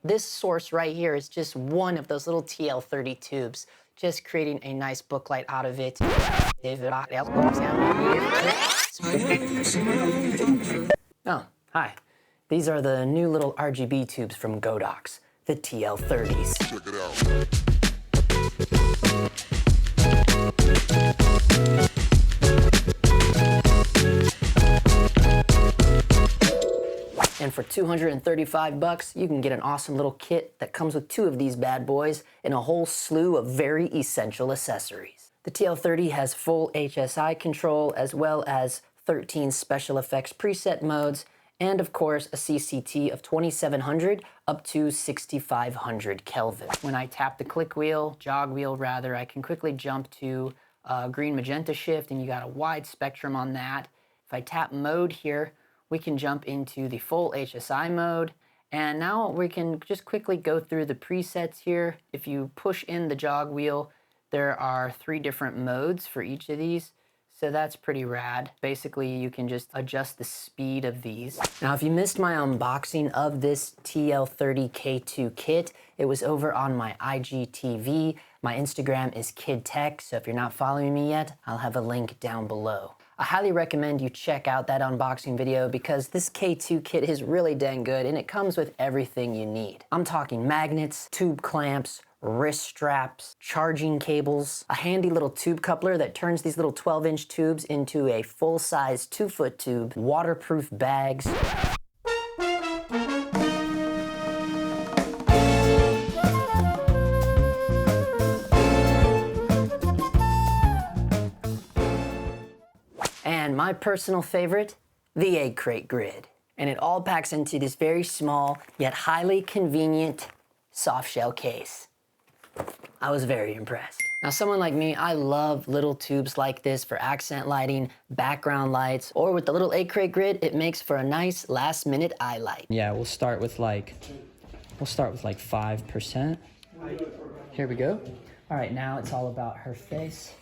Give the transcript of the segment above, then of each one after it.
This source right here is just one of those little TL30 tubes, just creating a nice booklight out of it. Oh, hi. These are the new little RGB tubes from Godox, the TL30s. Check it out. And for 235 bucks, you can get an awesome little kit that comes with 2 of these bad boys and a whole slew of very essential accessories. The TL30 has full HSI control as well as 13 special effects preset modes and of course a CCT of 2700 up to 6500 Kelvin. When I tap the click wheel, jog wheel rather, I can quickly jump to green magenta shift and you got a wide spectrum on that. If I tap mode here, we can jump into the full HSI mode, and now we can just quickly go through the presets here. If you push in the jog wheel, there are 3 different modes for each of these, so that's pretty rad. Basically, you can just adjust the speed of these. Now, if you missed my unboxing of this TL30 K2 kit, it was over on my IGTV. My Instagram is KidTech, so if you're not following me yet, I'll have a link down below. I highly recommend you check out that unboxing video because this K2 kit is really dang good and it comes with everything you need. I'm talking magnets, tube clamps, wrist straps, charging cables, a handy little tube coupler that turns these little 12-inch tubes into a full-size 2-foot tube, waterproof bags, and my personal favorite, the egg crate grid. And it all packs into this very small yet highly convenient soft shell case. I was very impressed. Now, someone like me, I love little tubes like this for accent lighting, background lights, or with the little egg crate grid, it makes for a nice last minute eye light. Yeah, we'll start with like 5%. Here we go. All right, now it's all about her face.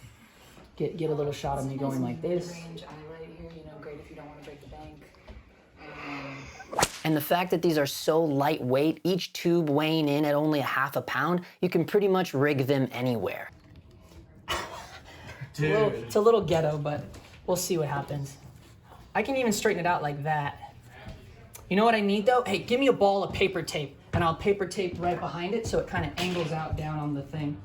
Get a little shot of me going like this. Range eyelight here, you know, great if you don't want to break the bank. And the fact that these are so lightweight, each tube weighing in at only ½ pound, you can pretty much rig them anywhere. Dude. It's a little ghetto, but we'll see what happens. I can even straighten it out like that. You know what I need though? Hey, give me a ball of paper tape and I'll paper tape right behind it so it kind of angles out down on the thing.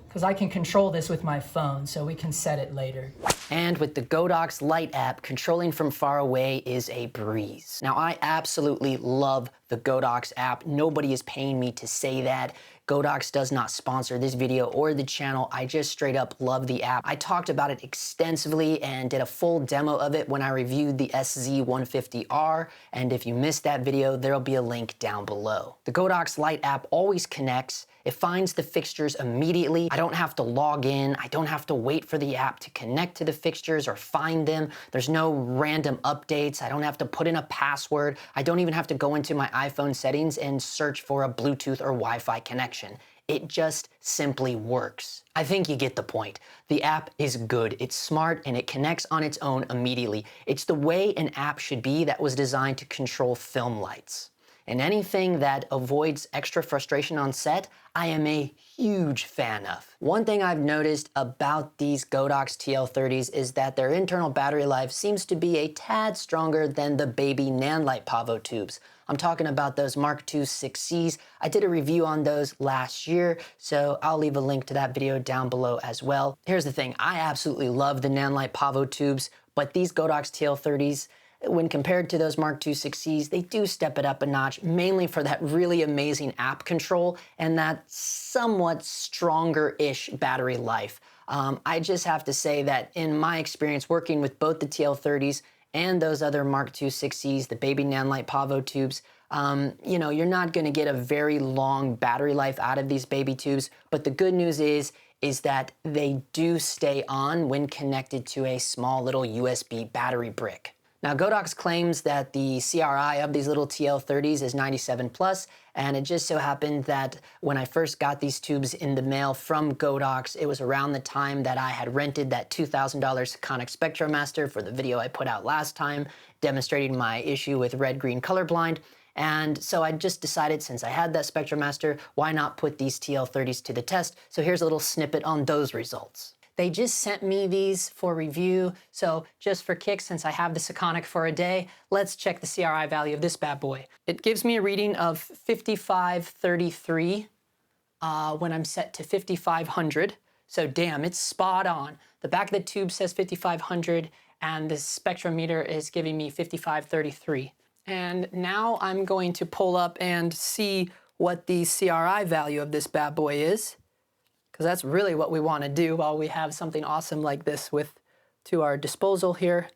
Because I can control this with my phone, so we can set it later. And with the Godox Light app, controlling from far away is a breeze. Now, I absolutely love the Godox app. Nobody is paying me to say that. Godox does not sponsor this video or the channel. I just straight up love the app. I talked about it extensively and did a full demo of it when I reviewed the SZ150R. And if you missed that video, there'll be a link down below. The Godox Light app always connects. It finds the fixtures immediately. I don't have to log in. I don't have to wait for the app to connect to the fixtures or find them. There's no random updates. I don't have to put in a password. I don't even have to go into my iPhone settings and search for a Bluetooth or Wi-Fi connection. It just simply works. I think you get the point. The app is good, it's smart, and it connects on its own immediately. It's the way an app should be that was designed to control film lights. And anything that avoids extra frustration on set, I am a huge fan of. One thing I've noticed about these Godox TL30s is that their internal battery life seems to be a tad stronger than the baby Nanlite Pavo tubes. I'm talking about those Mark II 6Cs. I did a review on those last year, so I'll leave a link to that video down below as well. Here's the thing, I absolutely love the Nanlite Pavo tubes, but these Godox TL30s, when compared to those Mark II 6Cs, they do step it up a notch, mainly for that really amazing app control and that somewhat stronger-ish battery life. I just have to say that in my experience working with both the TL30s and those other Mark II 6Cs, the baby Nanlite Pavo tubes, you know, you're not gonna get a very long battery life out of these baby tubes, but the good news is that they do stay on when connected to a small little USB battery brick. Now, Godox claims that the CRI of these little TL30s is 97 plus, and it just so happened that when I first got these tubes in the mail from Godox, it was around the time that I had rented that $2,000 Sekonic Spectromaster for the video I put out last time, demonstrating my issue with red-green colorblind. And so I just decided, since I had that Spectromaster, why not put these TL30s to the test? So here's a little snippet on those results. They just sent me these for review, so just for kicks, since I have the Sekonic for a day, let's check the CRI value of this bad boy. It gives me a reading of 5533 when I'm set to 5500, so damn, it's spot on. The back of the tube says 5500, and the spectrometer is giving me 5533. And now I'm going to pull up and see what the CRI value of this bad boy is, because that's really what we want to do while we have something awesome like this to our disposal here.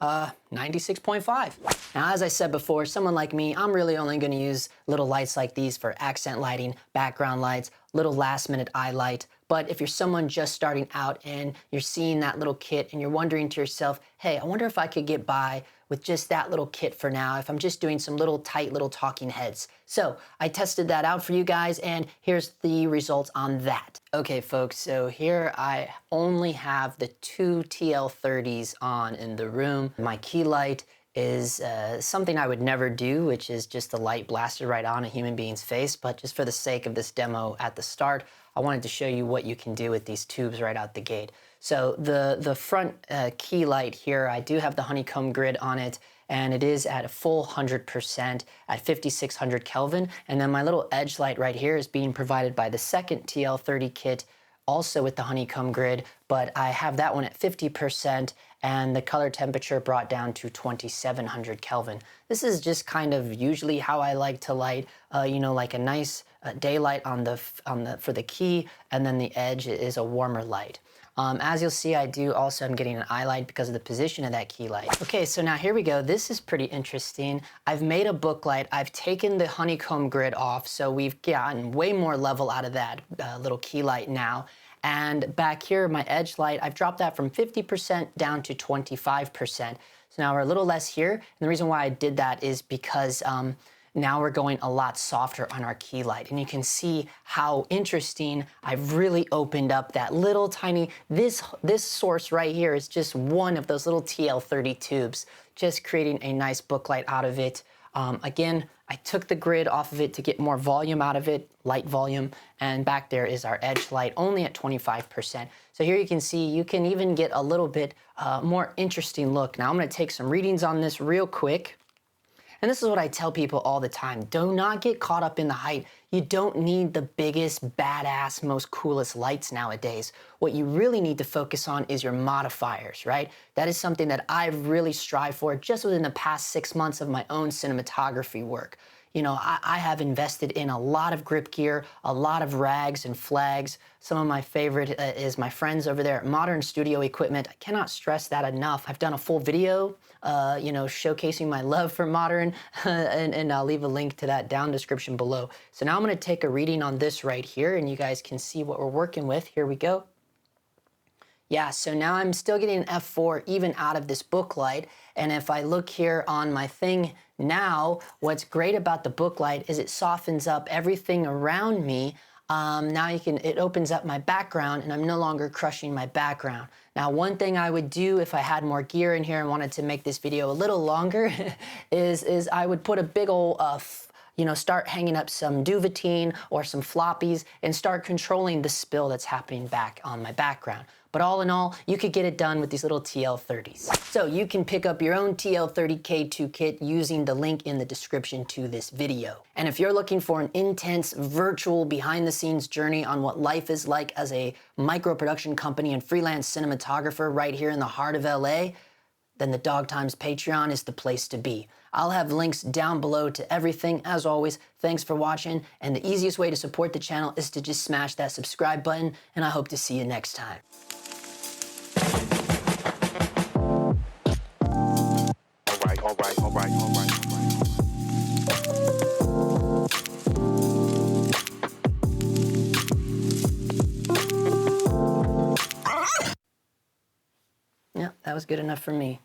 96.5. Now, as I said before, someone like me, I'm really only going to use little lights like these for accent lighting, background lights, little last-minute eye light. But if you're someone just starting out and you're seeing that little kit and you're wondering to yourself, hey, I wonder if I could get by with just that little kit for now, if I'm just doing some little tight little talking heads. So I tested that out for you guys, and here's the results on that. Okay, folks, so here I only have the 2 TL30s on in the room. My key light is something I would never do, which is just the light blasted right on a human being's face. But just for the sake of this demo at the start, I wanted to show you what you can do with these tubes right out the gate. So the front key light here, I do have the honeycomb grid on it, and it is at a full 100% at 5600 Kelvin. And then my little edge light right here is being provided by the second TL30 kit, also with the honeycomb grid, but I have that one at 50% and the color temperature brought down to 2700 Kelvin. This is just kind of usually how I like to light, you know, like a nice daylight for the key, and then the edge is a warmer light. As you'll see, I do also am getting an eye light because of the position of that key light. Okay, so now here we go. This is pretty interesting. I've made a book light. I've taken the honeycomb grid off, so we've gotten way more level out of that little key light now. And back here, my edge light, I've dropped that from 50% down to 25%. So now we're a little less here. And the reason why I did that is because now we're going a lot softer on our key light. And you can see how interesting I've really opened up that little tiny, this source right here is just one of those little TL30 tubes, just creating a nice book light out of it. Again, I took the grid off of it to get more volume out of it, light volume, and back there is our edge light, only at 25%. So here you can see you can even get a little bit more interesting look. Now I'm gonna take some readings on this real quick. And this is what I tell people all the time. Do not get caught up in the hype. You don't need the biggest, badass, most coolest lights nowadays. What you really need to focus on is your modifiers, right? That is something that I've really strived for just within the past 6 months of my own cinematography work. You know, I have invested in a lot of grip gear, a lot of rags and flags. Some of my favorite is my friends over there at Modern Studio Equipment. I cannot stress that enough. I've done a full video, you know, showcasing my love for Modern, and I'll leave a link to that down description below. So now I'm gonna take a reading on this right here, and you guys can see what we're working with. Here we go. Yeah, so now I'm still getting an F4 even out of this book light. And if I look here on my thing now, what's great about the book light is it softens up everything around me. Now it opens up my background, and I'm no longer crushing my background. Now, one thing I would do if I had more gear in here and wanted to make this video a little longer is I would put a big old you know, start hanging up some Duvetine or some floppies and start controlling the spill that's happening back on my background. But all in all, you could get it done with these little TL30s. So you can pick up your own TL30 K2 kit using the link in the description to this video. And if you're looking for an intense, virtual, behind-the-scenes journey on what life is like as a micro-production company and freelance cinematographer right here in the heart of LA, then the Dog Times Patreon is the place to be. I'll have links down below to everything. As always, thanks for watching, and the easiest way to support the channel is to just smash that subscribe button, and I hope to see you next time. All right. Yeah, that was good enough for me.